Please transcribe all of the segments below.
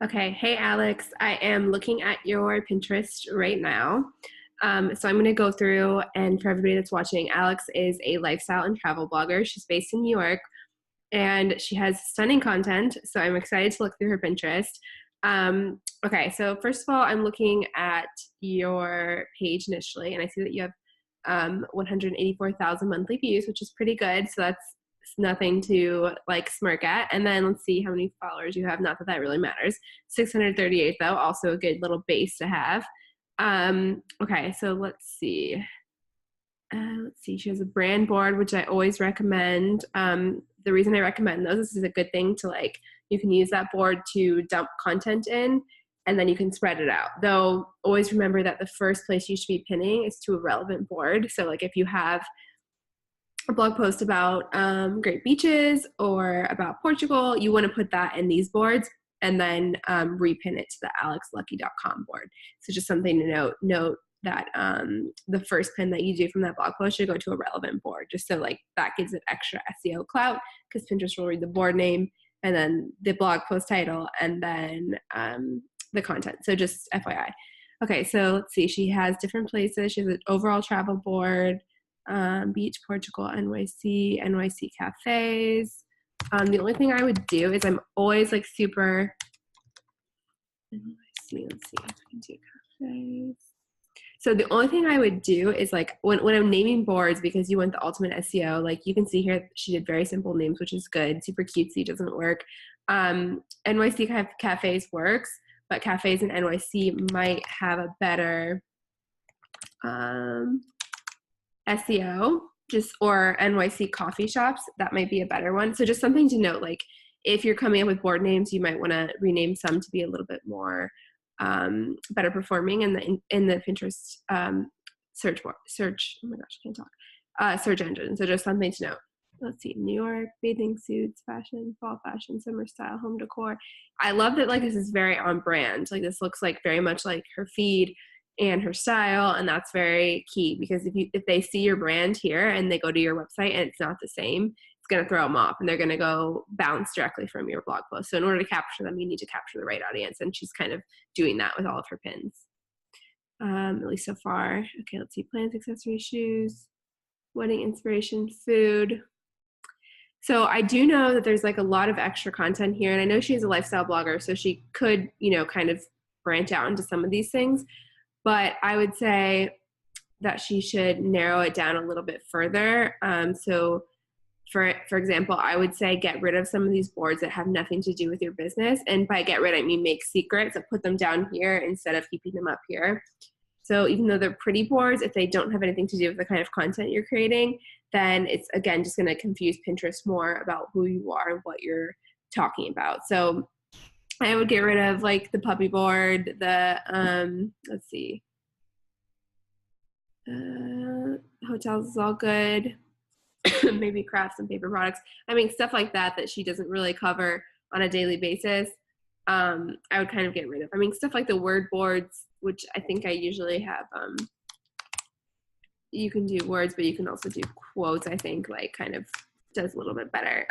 Okay, hey Alex, I am looking at your Pinterest right now. So I'm going to go through, and for everybody that's watching, Alex is a lifestyle and travel blogger. She's based in New York, and she has stunning content. So I'm excited to look through her Pinterest. Okay, so first of all, I'm looking at your page initially, and I see that you have 184,000 monthly views, which is pretty good. So that's nothing to like smirk at. And then let's see how many followers you have. Not that that really matters. 638 though, also a good little base to have. Okay, so let's see. She has a brand board, which I always recommend. The reason I recommend those, this is a good thing to like, you can use that board to dump content in, and then you can spread it out. Though always remember that the first place you should be pinning is to a relevant board. So like if you have a blog post about great beaches or about Portugal, you want to put that in these boards and then repin it to the alexluckey.com board. So just something to note that the first pin that you do from that blog post should go to a relevant board, just so like that gives it extra SEO clout, because Pinterest will read the board name and then the blog post title and then the content. So just FYI. Okay, so let's see. She has different places. She has an overall travel board, beach, Portugal, NYC cafes. The only thing I would do is I'm always like super, let's see, I can do cafes. So the only thing I would do is like when I'm naming boards, because you want the ultimate SEO, like you can see here, she did very simple names, which is good. Super cutesy, doesn't work. NYC cafes works, but cafes in NYC might have a better SEO, or NYC coffee shops. That might be a better one. So just something to note, like if you're coming up with board names, you might want to rename some to be a little bit more better performing in the Pinterest search. Oh my gosh, I can't talk. Search engine. So just something to note. Let's see, New York, bathing suits, fashion, fall fashion, summer style, home decor. I love that like this is very on brand. Like this looks like very much like her feed and her style, and that's very key, because if they see your brand here and they go to your website and it's not the same, it's going to throw them off and they're going to go bounce directly from your blog post. So in order to capture them, you need to capture the right audience, and she's kind of doing that with all of her pins, at least so far. Okay, let's see, plants, accessories, shoes, wedding inspiration, food. So I do know that there's like a lot of extra content here, and I know she's a lifestyle blogger, so she could, kind of branch out into some of these things, but I would say that she should narrow it down a little bit further. So for example, I would say get rid of some of these boards that have nothing to do with your business. And by get rid, I mean make secrets and put them down here instead of keeping them up here. So even though they're pretty boards, if they don't have anything to do with the kind of content you're creating, then it's, again, just going to confuse Pinterest more about who you are and what you're talking about. So I would get rid of like the puppy board, the, let's see, hotels is all good. Maybe crafts and paper products. I mean, stuff like that she doesn't really cover on a daily basis. I would kind of get rid of. I mean, stuff like the word boards, which I think I usually have, you can do words, but you can also do quotes, I think, like kind of does a little bit better.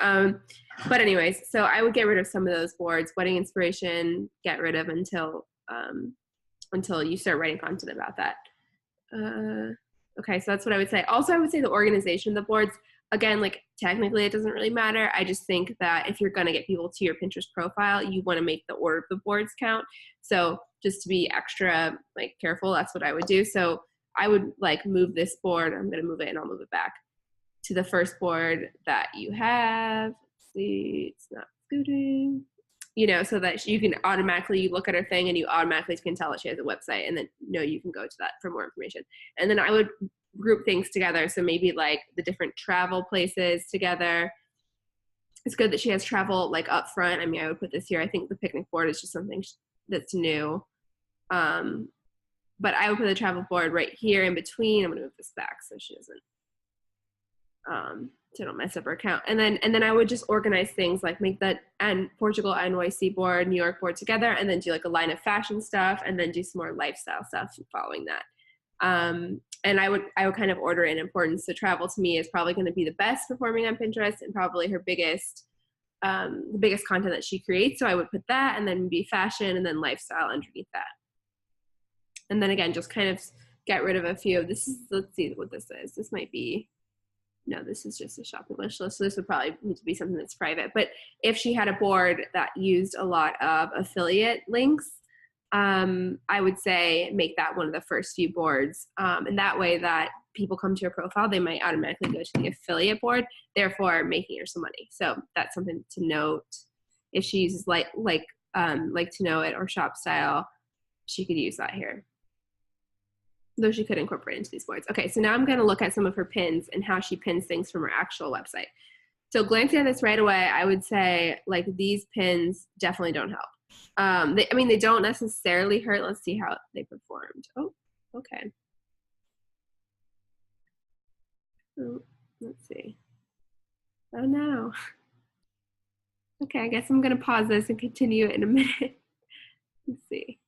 But anyways, so I would get rid of some of those boards. Wedding inspiration, get rid of until you start writing content about that. Okay, so that's what I would say. Also, I would say the organization of the boards, again, like technically it doesn't really matter. I just think that if you're going to get people to your Pinterest profile, you want to make the order of the boards count. So just to be extra like careful, that's what I would do. So I would like move this board. I'm going to move it and I'll move it back to the first board that you have. Let's see, it's not scooting. So that you can automatically look at her thing and you automatically can tell that she has a website, and then you can go to that for more information. And then I would group things together. So maybe like the different travel places together. It's good that she has travel like up front. I mean, I would put this here. I think the picnic board is just something that's new. But I would put the travel board right here in between. I'm going to move this back so she doesn't, so I don't mess up her account. And then I would just organize things like make that and Portugal NYC board, New York board together, and then do like a line of fashion stuff, and then do some more lifestyle stuff following that. And I would kind of order in importance. So travel to me is probably going to be the best performing on Pinterest and probably her biggest the biggest content that she creates. So I would put that, and then maybe fashion, and then lifestyle underneath that. And then again, just kind of get rid of a few. This is, let's see what this is. This might be, no, this is just a shopping wish list. So this would probably need to be something that's private. But if she had a board that used a lot of affiliate links, I would say make that one of the first few boards. And that way that people come to your profile, they might automatically go to the affiliate board, therefore making her some money. So that's something to note. If she uses like to know it or shop style, she could use that here, though she could incorporate into these boards. Okay, so now I'm going to look at some of her pins and how she pins things from her actual website. So glancing at this right away, I would say like these pins definitely don't help. They don't necessarily hurt. Let's see how they performed. Oh, okay. Oh, let's see. Oh no. Okay, I guess I'm going to pause this and continue it in a minute. Let's see.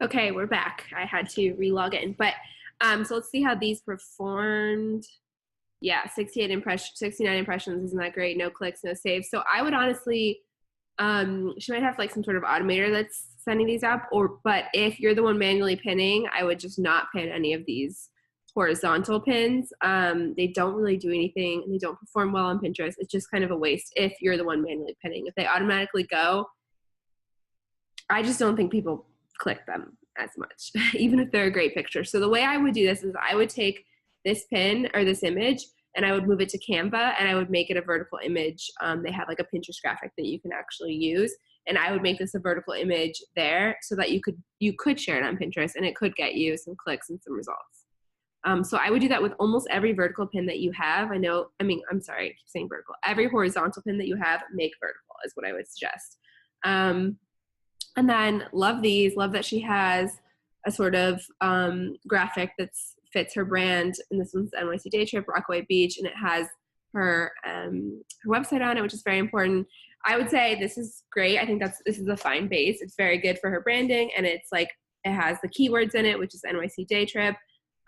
Okay, we're back. I had to re-log in, but so let's see how these performed. Yeah, 69 impressions. Isn't that great? No clicks, no saves. So I would honestly, she might have like some sort of automator that's sending these out, but if you're the one manually pinning, I would just not pin any of these horizontal pins. They don't really do anything, and they don't perform well on Pinterest. It's just kind of a waste if you're the one manually pinning. If they automatically go, I just don't think people click them as much, even if they're a great picture. So the way I would do this is I would take this pin or this image and I would move it to Canva and I would make it a vertical image. They have like a Pinterest graphic that you can actually use, and I would make this a vertical image there so that you could share it on Pinterest and it could get you some clicks and some results. So I would do that with almost every vertical pin that you have. I'm sorry, I keep saying vertical. Every horizontal pin that you have, make vertical is what I would suggest. And then love these, love that she has a sort of graphic that fits her brand. And this one's NYC Day Trip, Rockaway Beach, and it has her website on it, which is very important. I would say this is great. I think this is a fine base. It's very good for her branding, and it's like, it has the keywords in it, which is NYC Day Trip.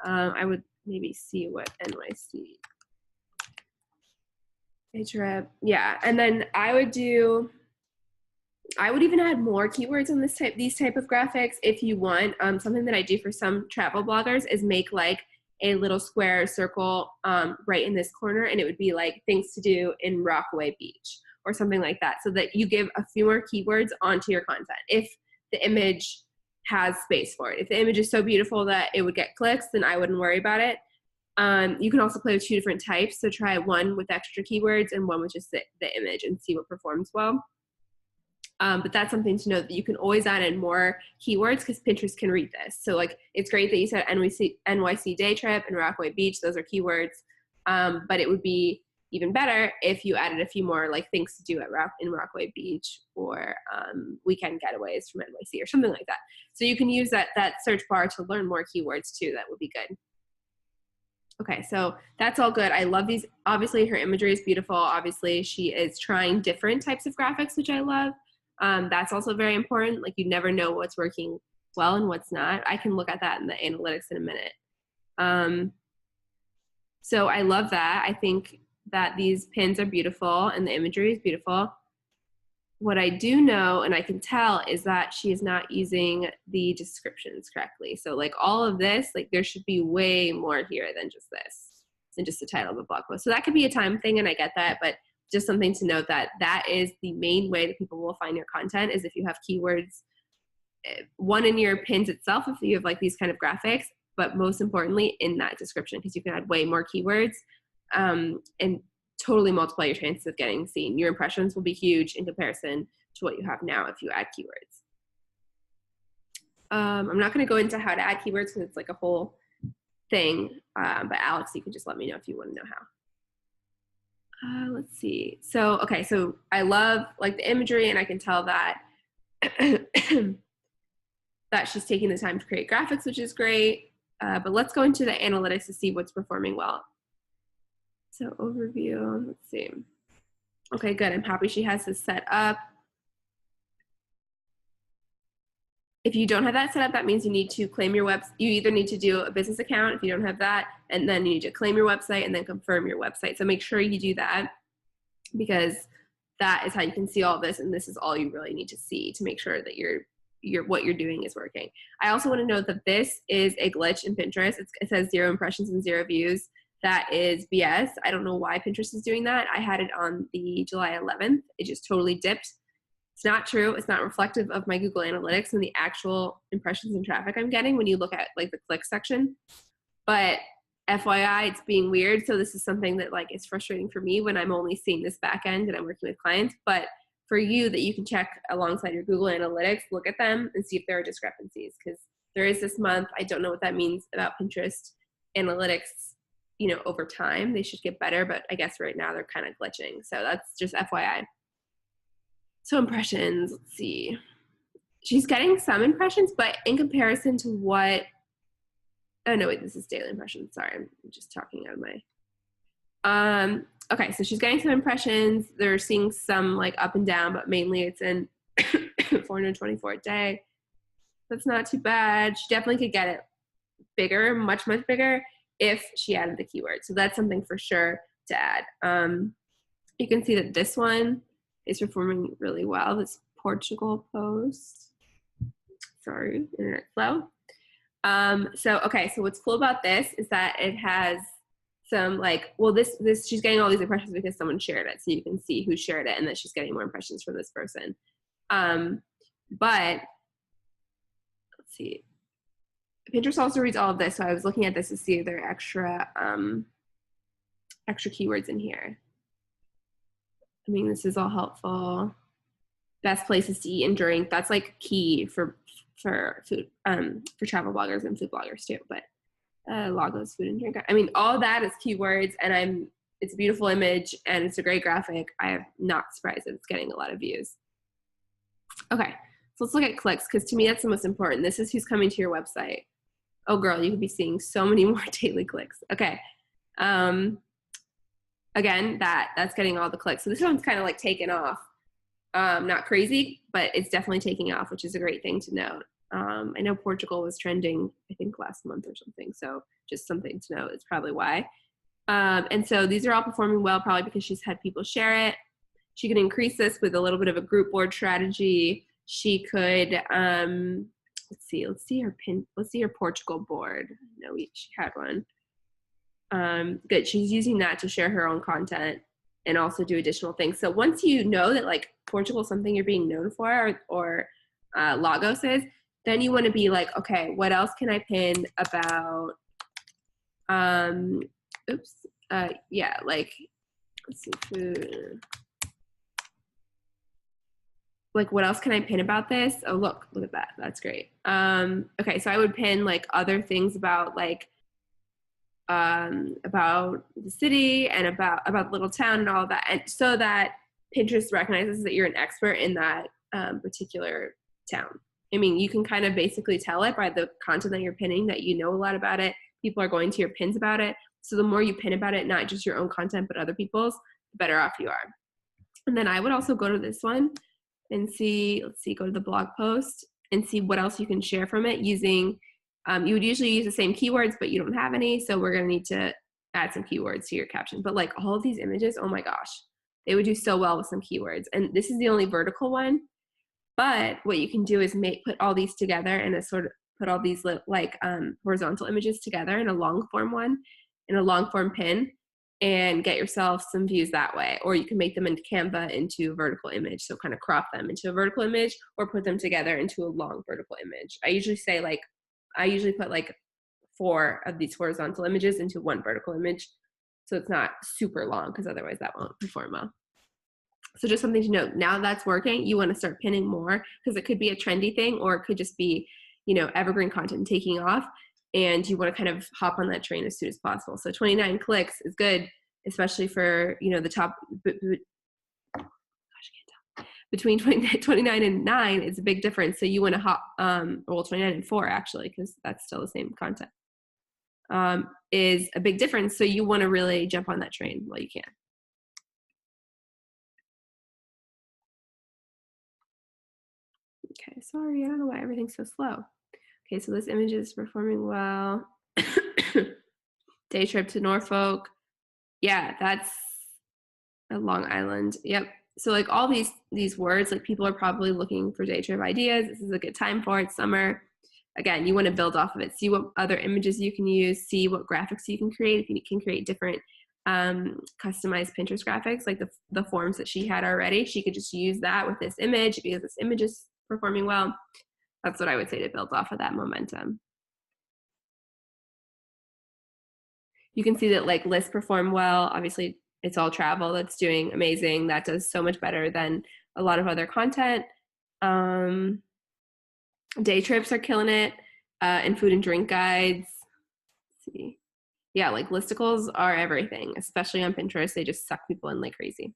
I would maybe see what NYC Day Trip, yeah. And then I would even add more keywords on these type of graphics if you want. Something that I do for some travel bloggers is make like a little square circle right in this corner, and it would be like things to do in Rockaway Beach or something like that, so that you give a few more keywords onto your content if the image has space for it. If the image is so beautiful that it would get clicks, then I wouldn't worry about it. You can also play with 2 different types, so try one with extra keywords and one with just the image and see what performs well. But that's something to know, that you can always add in more keywords because Pinterest can read this. So like, it's great that you said NYC Day Trip and Rockaway Beach, those are keywords. But it would be even better if you added a few more like things to do in Rockaway Beach, or weekend getaways from NYC or something like that. So you can use that search bar to learn more keywords too. That would be good. Okay, so that's all good. I love these. Obviously her imagery is beautiful. Obviously she is trying different types of graphics, which I love. That's also very important. Like, you never know what's working well and what's not. I can look at that in the analytics in a minute. So I love that. I think that these pins are beautiful and the imagery is beautiful. What I do know, and I can tell, is that she is not using the descriptions correctly. So like all of this, like there should be way more here than just this, than just the title of a blog post. So that could be a time thing, and I get that, but just something to note, that is the main way that people will find your content, is if you have keywords, one in your pins itself, if you have like these kind of graphics, but most importantly in that description, because you can add way more keywords and totally multiply your chances of getting seen. Your impressions will be huge in comparison to what you have now if you add keywords. I'm not going to go into how to add keywords because it's like a whole thing, but Alex, you can just let me know if you want to know how. Let's see. So, okay, so I love like the imagery, and I can tell that that she's taking the time to create graphics, which is great. But let's go into the analytics to see what's performing well. So overview, let's see. Okay, good. I'm happy she has this set up. If you don't have that set up, that means you need to claim your website. You either need to do a business account if you don't have that, and then you need to claim your website and then confirm your website. So make sure you do that. because that is how you can see all this, and this is all you really need to see to make sure that what you're doing is working. I also want to note that this is a glitch in Pinterest. It says 0 impressions and 0 views. That is BS. I don't know why Pinterest is doing that. I had it on the July 11th. It just totally dipped. It's not true. It's not reflective of my Google Analytics and the actual impressions and traffic I'm getting when you look at like the click section. But FYI, it's being weird. So this is something that like is frustrating for me when I'm only seeing this back end and I'm working with clients. But for you, that you can check alongside your Google Analytics, look at them and see if there are discrepancies, because there is this month. I don't know what that means about Pinterest Analytics, you know, over time. They should get better, but I guess right now they're kind of glitching. So that's just FYI. So impressions, let's see. She's getting some impressions, but in comparison to what, oh no, wait, this is daily impressions. Sorry, I'm just talking out of my, okay, so she's getting some impressions. They're seeing some like up and down, but mainly it's in 424 a day. That's not too bad. She definitely could get it bigger, much, much bigger if she added the keyword. So that's something for sure to add. You can see that this one is performing really well. This Portugal post. Sorry, internet slow. Okay, so what's cool about this is that it has some like, well, this she's getting all these impressions because someone shared it. So you can see who shared it and that she's getting more impressions from this person. But let's see. Pinterest also reads all of this. So I was looking at this to see if there are extra keywords in here. I mean, this is all helpful. Best places to eat and drink. That's like key for food, for travel bloggers and food bloggers too. But Lagos food and drink. I mean, all that is keywords, and it's a beautiful image and it's a great graphic. I am not surprised that it's getting a lot of views. Okay, so let's look at clicks, because to me that's the most important. This is who's coming to your website. Oh girl, you could be seeing so many more daily clicks. Okay. Again, that's getting all the clicks. So this one's kind of like taken off. Not crazy, but it's definitely taking off, which is a great thing to note. I know Portugal was trending, I think last month or something. So just something to note. It's probably why. And so these are all performing well, probably because she's had people share it. She can increase this with a little bit of a group board strategy. She could, let's see her Portugal board. No, she had one. Good. She's using that to share her own content and also do additional things. So once you know that like Portugal is something you're being known for, or Lagos is, then you want to be like, okay, what else can I pin about, yeah, like, let's see, food. Like, what else can I pin about this? Oh, look at that. That's great. Okay, so I would pin like other things about like, about the city and about the little town and all that, and so that Pinterest recognizes that you're an expert in that particular town. I mean, you can kind of basically tell it by the content that you're pinning that you know a lot about it. People are going to your pins about it. So the more you pin about it, not just your own content, but other people's, the better off you are. And then I would also go to this one and see, let's see, go to the blog post and see what else you can share from it using, you would usually use the same keywords, but you don't have any. So we're going to need to add some keywords to your caption. But like all of these images, oh my gosh, they would do so well with some keywords. And this is the only vertical one. But what you can do is put all these together and put all these like horizontal images together in a long form one, in a long form pin, and get yourself some views that way. Or you can make them into Canva into a vertical image. So kind of crop them into a vertical image or put them together into a long vertical image. I usually put like 4 of these horizontal images into one vertical image. So it's not super long, because otherwise that won't perform well. So just something to note. Now that's working, you want to start pinning more, because it could be a trendy thing, or it could just be, you know, evergreen content taking off, and you want to kind of hop on that train as soon as possible. So 29 clicks is good, especially for, you know, the top, between 29 and 9 is a big difference. So you want to hop, well, 29 and 4 actually, because that's still the same content, is a big difference. So you want to really jump on that train while you can. Okay, sorry, I don't know why everything's so slow. Okay, so this image is performing well. Day trip to Norfolk. Yeah, that's Long Island. Yep. So like all these words, like people are probably looking for day trip ideas. This is a good time for it. Summer. Again, you want to build off of it. See what other images you can use. See what graphics you can create. If you can create different customized Pinterest graphics, like the forms that she had already, she could just use that with this image because this image is performing well. That's what I would say to build off of that momentum. You can see that like lists perform well. Obviously, it's all travel that's doing amazing. That does so much better than a lot of other content. Day trips are killing it, and food and drink guides. Let's see. Yeah, like listicles are everything, especially on Pinterest. They just suck people in like crazy.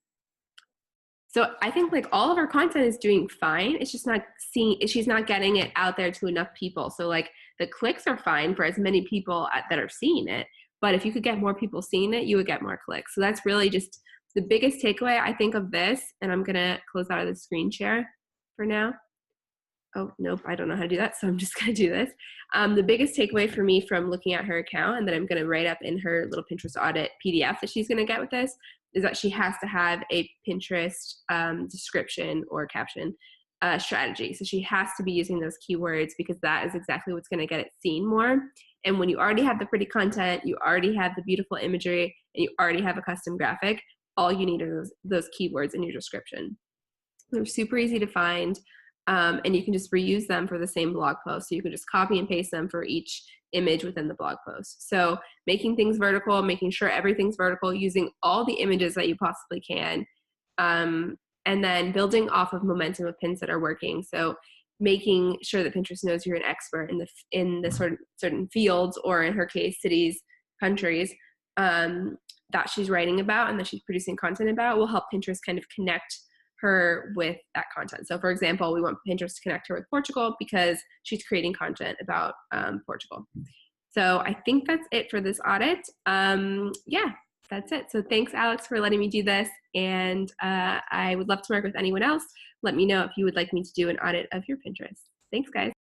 So I think like all of her content is doing fine. It's just not she's not getting it out there to enough people. So like the clicks are fine for as many people that are seeing it. But if you could get more people seeing it, you would get more clicks. So that's really just the biggest takeaway I think of this. And I'm going to close out of the screen share for now. Oh, nope, I don't know how to do that, so I'm just going to do this. The biggest takeaway for me from looking at her account and that I'm going to write up in her little Pinterest audit PDF that she's going to get with this is that she has to have a Pinterest description or caption strategy. So she has to be using those keywords because that is exactly what's going to get it seen more. And when you already have the pretty content, you already have the beautiful imagery, and you already have a custom graphic, all you need are those keywords in your description. They're super easy to find. And you can just reuse them for the same blog post. So you can just copy and paste them for each image within the blog post. So making things vertical, making sure everything's vertical, using all the images that you possibly can, and then building off of momentum of pins that are working. So making sure that Pinterest knows you're an expert in the certain fields, or in her case, cities, countries, that she's writing about and that she's producing content about will help Pinterest kind of connect her with that content. So for example, we want Pinterest to connect her with Portugal because she's creating content about Portugal. So I think that's it for this audit. Yeah, that's it. So thanks, Alex, for letting me do this. And I would love to work with anyone else. Let me know if you would like me to do an audit of your Pinterest. Thanks, guys.